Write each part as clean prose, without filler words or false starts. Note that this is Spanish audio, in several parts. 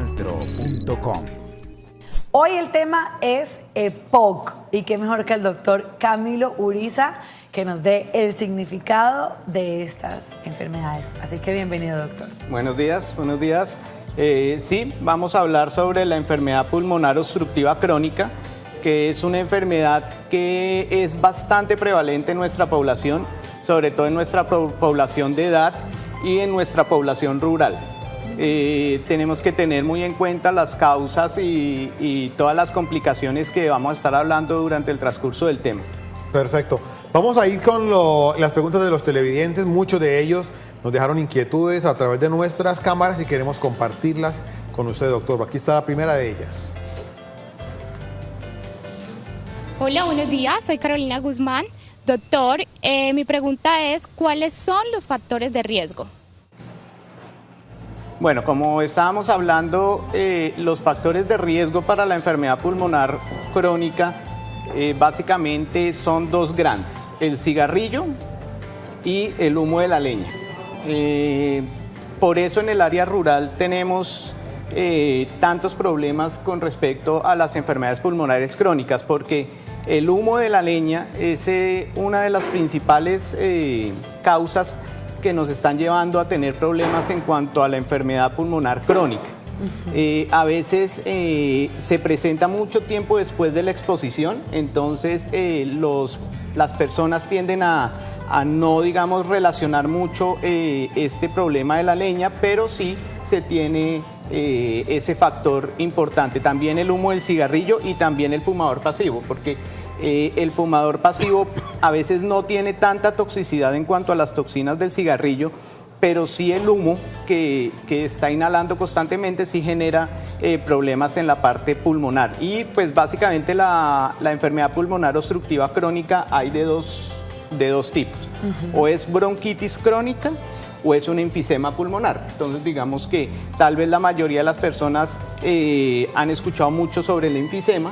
canaltro.com. Hoy el tema es EPOC y qué mejor que el doctor Camilo Uriza que nos dé el significado de estas enfermedades. Así que bienvenido, doctor. Buenos días, buenos días. Sí, vamos a hablar sobre la enfermedad pulmonar obstructiva crónica, que es una enfermedad que es bastante prevalente en nuestra población, sobre todo en nuestra población de edad y en nuestra población rural. Tenemos que tener muy en cuenta las causas y todas las complicaciones que vamos a estar hablando durante el transcurso del tema. Perfecto. Vamos a ir con las preguntas de los televidentes. Muchos de ellos nos dejaron inquietudes a través de nuestras cámaras y queremos compartirlas con usted, doctor. Aquí está la primera de ellas. Hola, buenos días. Soy Carolina Guzmán. Doctor, mi pregunta es, ¿cuáles son los factores de riesgo? Bueno, como estábamos hablando, los factores de riesgo para la enfermedad pulmonar crónica básicamente son dos grandes, el cigarrillo y el humo de la leña. Por eso en el área rural tenemos tantos problemas con respecto a las enfermedades pulmonares crónicas, porque el humo de la leña es una de las principales causas que nos están llevando a tener problemas en cuanto a la enfermedad pulmonar crónica. A veces se presenta mucho tiempo después de la exposición, entonces las personas tienden a no, digamos, relacionar mucho este problema de la leña, pero sí se tiene ese factor importante. También el humo del cigarrillo y también el fumador pasivo, porque el fumador pasivo a veces no tiene tanta toxicidad en cuanto a las toxinas del cigarrillo, pero sí el humo que está inhalando constantemente sí genera problemas en la parte pulmonar. Y pues básicamente la enfermedad pulmonar obstructiva crónica hay de dos tipos. O es bronquitis crónica o es un enfisema pulmonar. Entonces digamos que tal vez la mayoría de las personas han escuchado mucho sobre el enfisema,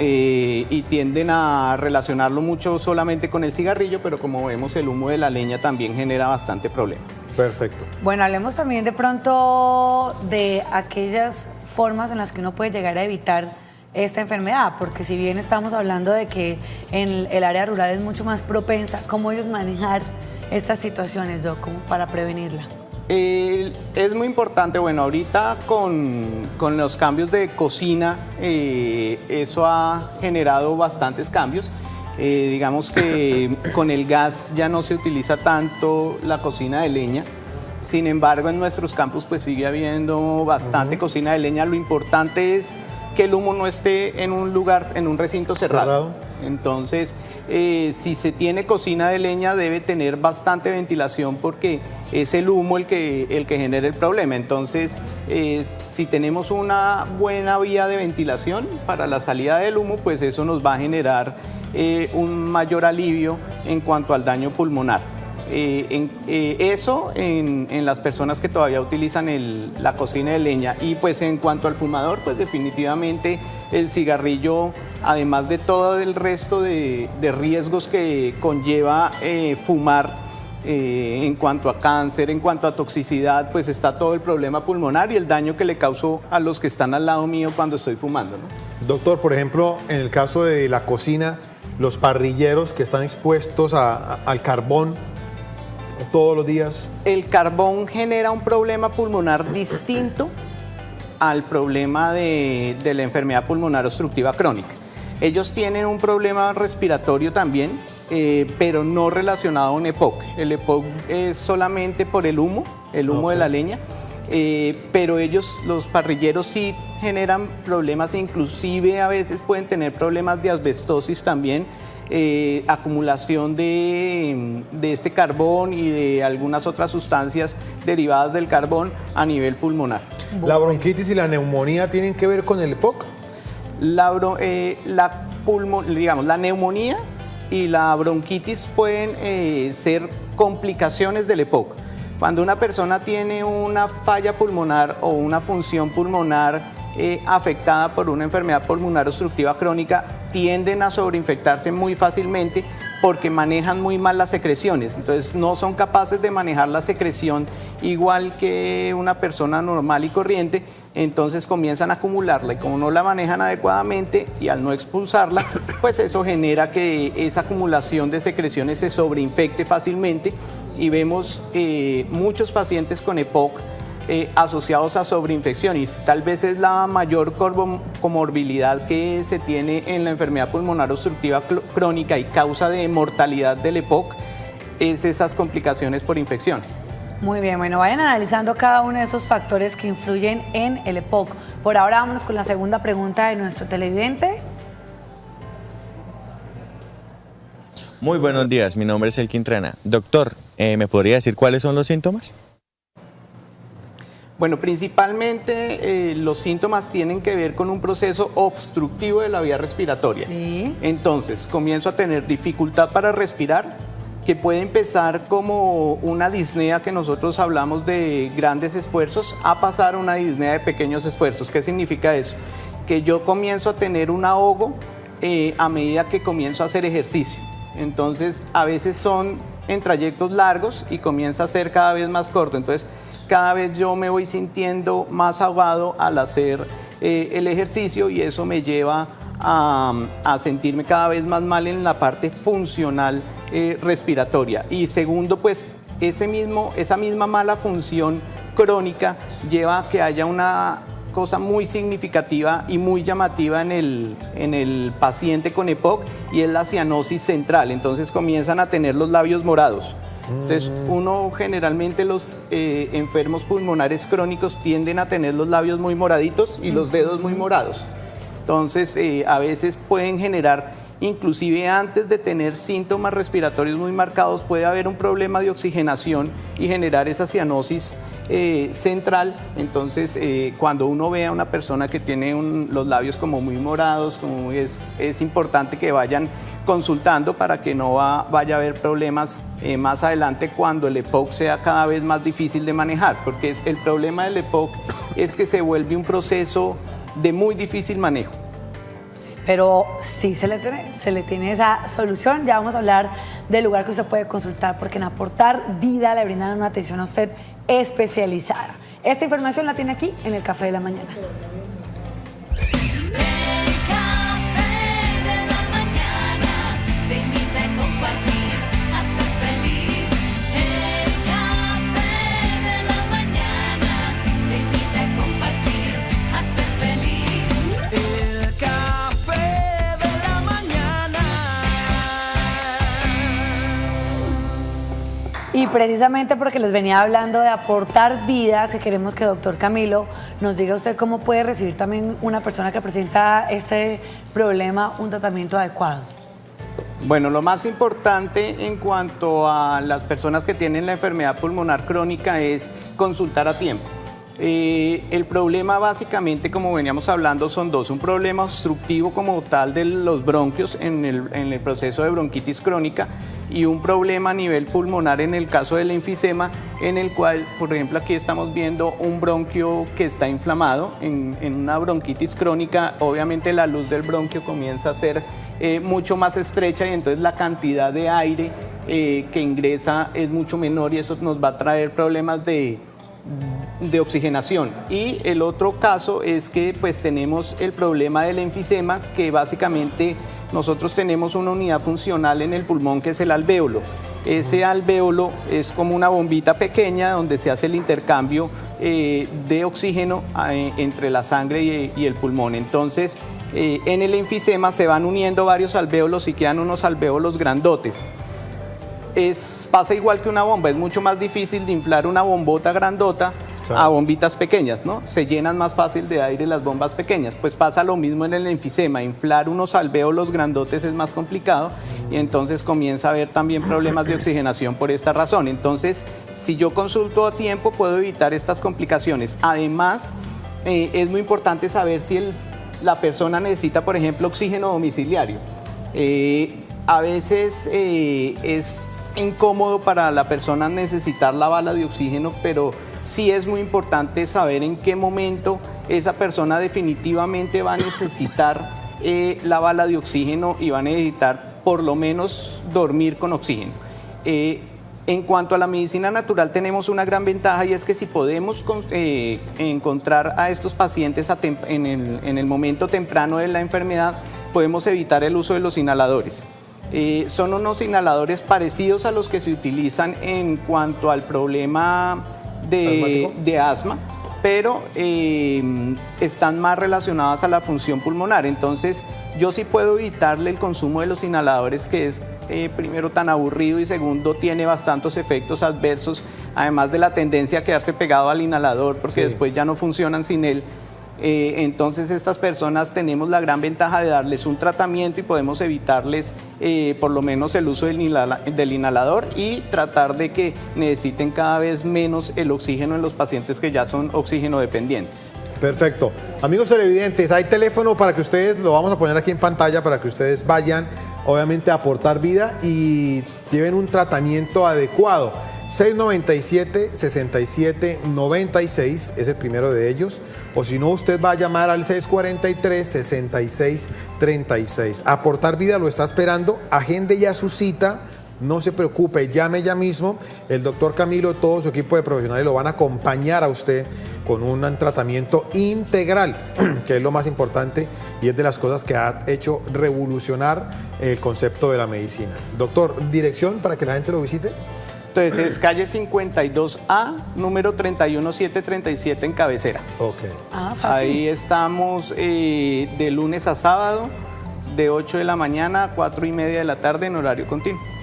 y tienden a relacionarlo mucho solamente con el cigarrillo, pero como vemos el humo de la leña también genera bastante problema. Perfecto. Bueno, hablemos también de pronto de aquellas formas en las que uno puede llegar a evitar esta enfermedad, porque si bien estamos hablando de que en el área rural es mucho más propensa, ¿cómo ellos manejar estas situaciones, Doc, como para prevenirla? Es muy importante, bueno, ahorita con los cambios de cocina, eso ha generado bastantes cambios. Digamos que con el gas ya no se utiliza tanto la cocina de leña. Sin embargo, en nuestros campos pues sigue habiendo bastante cocina de leña. Lo importante es que el humo no esté en un lugar, en un recinto cerrado. Entonces, si se tiene cocina de leña debe tener bastante ventilación, porque es el humo el que genera el problema. Entonces, si tenemos una buena vía de ventilación para la salida del humo, pues eso nos va a generar un mayor alivio en cuanto al daño pulmonar. Eso en las personas que todavía utilizan la cocina de leña. Y pues en cuanto al fumador, pues definitivamente el cigarrillo, además de todo el resto de riesgos que conlleva fumar, en cuanto a cáncer, en cuanto a toxicidad, pues está todo el problema pulmonar y el daño que le causó a los que están al lado mío cuando estoy fumando, ¿no? Doctor, por ejemplo, en el caso de la cocina, los parrilleros que están expuestos al carbón todos los días. El carbón genera un problema pulmonar distinto al problema de la enfermedad pulmonar obstructiva crónica. Ellos tienen un problema respiratorio también, pero no relacionado a un EPOC. El EPOC es solamente por el humo de la leña, pero los parrilleros sí generan problemas, inclusive a veces pueden tener problemas de asbestosis también, acumulación de este carbón y de algunas otras sustancias derivadas del carbón a nivel pulmonar. ¿La bronquitis y la neumonía tienen que ver con el EPOC? La neumonía y la bronquitis pueden ser complicaciones del EPOC. Cuando una persona tiene una falla pulmonar o una función pulmonar afectada por una enfermedad pulmonar obstructiva crónica, tienden a sobreinfectarse muy fácilmente porque manejan muy mal las secreciones, entonces no son capaces de manejar la secreción igual que una persona normal y corriente, entonces comienzan a acumularla y como no la manejan adecuadamente y al no expulsarla, pues eso genera que esa acumulación de secreciones se sobreinfecte fácilmente y vemos muchos pacientes con EPOC asociados a sobreinfección y tal vez es la mayor comorbilidad que se tiene en la enfermedad pulmonar obstructiva crónica y causa de mortalidad del EPOC, es esas complicaciones por infección. Muy bien, bueno, vayan analizando cada uno de esos factores que influyen en el EPOC. Por ahora vámonos con la segunda pregunta de nuestro televidente. Muy buenos días, mi nombre es Elkin Trana. Doctor, ¿me podría decir cuáles son los síntomas? Bueno, principalmente los síntomas tienen que ver con un proceso obstructivo de la vía respiratoria. Sí. Entonces, comienzo a tener dificultad para respirar, que puede empezar como una disnea que nosotros hablamos de grandes esfuerzos, a pasar a una disnea de pequeños esfuerzos. ¿Qué significa eso? Que yo comienzo a tener un ahogo a medida que comienzo a hacer ejercicio. Entonces, a veces son en trayectos largos y comienza a ser cada vez más corto. Entonces, cada vez yo me voy sintiendo más ahogado al hacer el ejercicio y eso me lleva a sentirme cada vez más mal en la parte funcional respiratoria. Y segundo, pues esa misma mala función crónica lleva a que haya una cosa muy significativa y muy llamativa en el paciente con EPOC y es la cianosis central. Entonces comienzan a tener los labios morados. Entonces, uno generalmente los enfermos pulmonares crónicos tienden a tener los labios muy moraditos y los dedos muy morados. Entonces, a veces pueden generar, inclusive antes de tener síntomas respiratorios muy marcados, puede haber un problema de oxigenación y generar esa cianosis central. Entonces, cuando uno ve a una persona que tiene los labios como muy morados, es importante que vayan consultando para que no vaya a haber problemas más adelante cuando el EPOC sea cada vez más difícil de manejar, porque el problema del EPOC es que se vuelve un proceso de muy difícil manejo. Pero sí se le tiene esa solución. Ya vamos a hablar del lugar que usted puede consultar, porque en Aportar Vida le brindan una atención a usted especializada. Esta información la tiene aquí en el Café de la Mañana. Y precisamente porque les venía hablando de aportar vidas, que queremos que doctor Camilo nos diga usted cómo puede recibir también una persona que presenta este problema un tratamiento adecuado. Bueno, lo más importante en cuanto a las personas que tienen la enfermedad pulmonar crónica es consultar a tiempo. El problema básicamente, como veníamos hablando, son dos. Un problema obstructivo como tal de los bronquios en el proceso de bronquitis crónica y un problema a nivel pulmonar en el caso del enfisema, en el cual, por ejemplo, aquí estamos viendo un bronquio que está inflamado. En una bronquitis crónica, obviamente la luz del bronquio comienza a ser mucho más estrecha y entonces la cantidad de aire que ingresa es mucho menor y eso nos va a traer problemas de oxigenación. Y el otro caso es que pues tenemos el problema del enfisema, que básicamente nosotros tenemos una unidad funcional en el pulmón que es el alvéolo. Ese alvéolo es como una bombita pequeña donde se hace el intercambio de oxígeno entre la sangre y el pulmón. Entonces, en el enfisema se van uniendo varios alvéolos y quedan unos alvéolos grandotes. Pasa igual que una bomba, es mucho más difícil de inflar una bombota grandota a bombitas pequeñas, ¿no? Se llenan más fácil de aire las bombas pequeñas. Pues pasa lo mismo en el enfisema, inflar unos alvéolos grandotes es más complicado y entonces comienza a haber también problemas de oxigenación por esta razón. Entonces, si yo consulto a tiempo, puedo evitar estas complicaciones. Además, es muy importante saber si la persona necesita, por ejemplo, oxígeno domiciliario. A veces es incómodo para la persona necesitar la bala de oxígeno, pero sí es muy importante saber en qué momento esa persona definitivamente va a necesitar la bala de oxígeno y va a necesitar por lo menos dormir con oxígeno. En cuanto a la medicina natural tenemos una gran ventaja y es que si podemos encontrar a estos pacientes en el momento temprano de la enfermedad, podemos evitar el uso de los inhaladores. Son unos inhaladores parecidos a los que se utilizan en cuanto al problema de asma, pero están más relacionadas a la función pulmonar. Entonces, yo sí puedo evitarle el consumo de los inhaladores, que es primero tan aburrido y segundo tiene bastantes efectos adversos, además de la tendencia a quedarse pegado al inhalador porque después ya no funcionan sin él. Entonces estas personas tenemos la gran ventaja de darles un tratamiento y podemos evitarles por lo menos el uso del inhalador y tratar de que necesiten cada vez menos el oxígeno en los pacientes que ya son oxígeno dependientes. Perfecto. Amigos televidentes, hay teléfono para que ustedes, lo vamos a poner aquí en pantalla para que ustedes vayan, obviamente, a aportar vida y lleven un tratamiento adecuado. 697-6796 es el primero de ellos, o si no, usted va a llamar al 643-6636. Aportar Vida lo está esperando, agende ya su cita, no se preocupe, llame ya mismo. El doctor Camilo, todo su equipo de profesionales lo van a acompañar a usted con un tratamiento integral, que es lo más importante y es de las cosas que ha hecho revolucionar el concepto de la medicina. Doctor, dirección para que la gente lo visite. Entonces es calle 52A, número 31737 en Cabecera. Ok. Ah, fácil. Ahí estamos de lunes a sábado, de 8 de la mañana a 4:30 de la tarde en horario continuo.